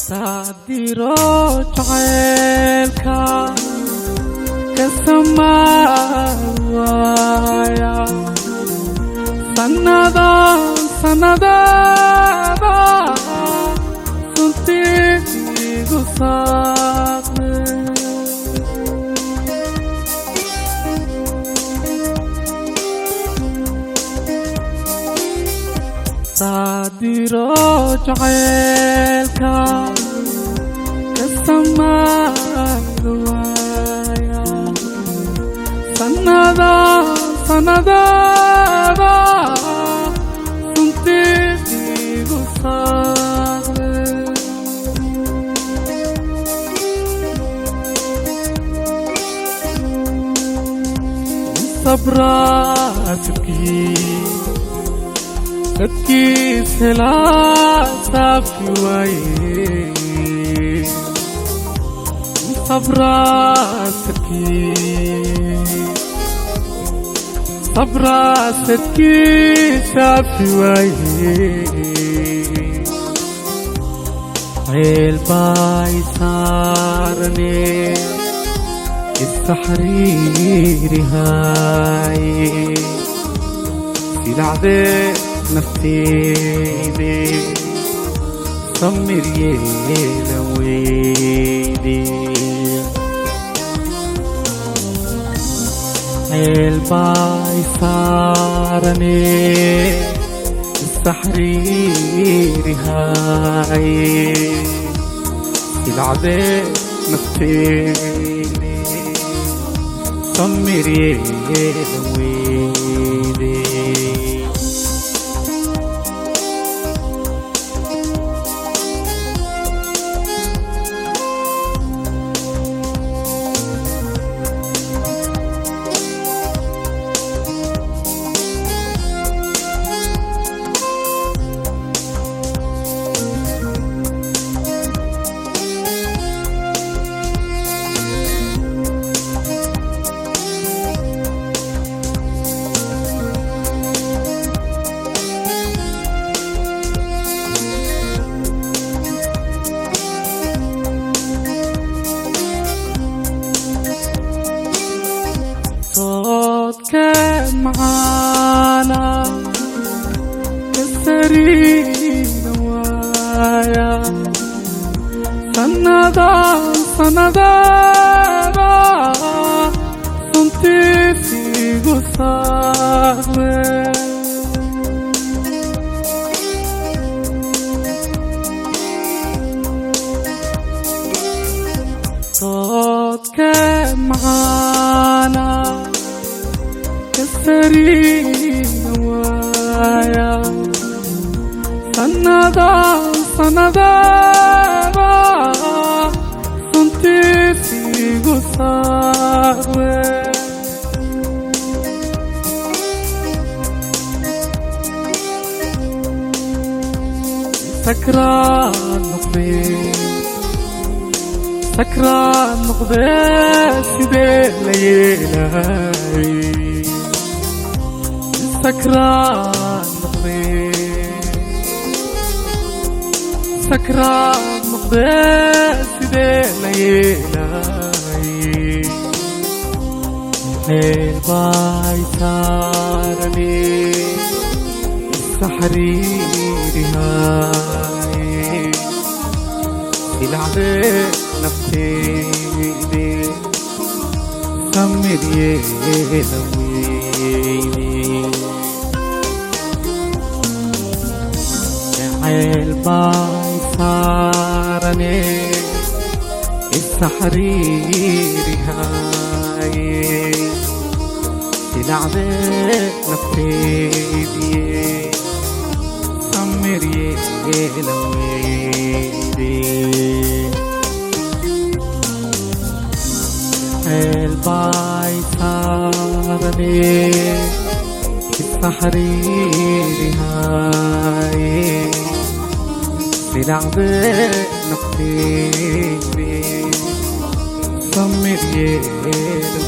saadiro jacaylka ka samaawaya sanadada suntiigu saaqne saadiro jacaylka ka samaawaya sanadada suntiigu saaqne sabraasibkii dadkiis helaa saafi waaye sabraasadkii saafi waaye ceel baa isaarane isaxariirihaaye silacdee nafteyde samir yeelan weyde ceel baa isaarane isaxariirihaaye silacdee nafteyde samir yeelan weyde صوتك معانا كسرين وايا سندا صنتي في قصاري صوتك معانا كسرين وايا سندا صنتي في قصاري سكران نقضي سيدي ليلاي سكران نقضي سيدي ليلاي حيل باي سارني السحريرهاي العبي نفتيدي ويلي جعل باي صارني السحريري هاي لعبة نفسي سمر يلويلي الباي صارني السحريري هاي لعبة نفسي سمر يلويلي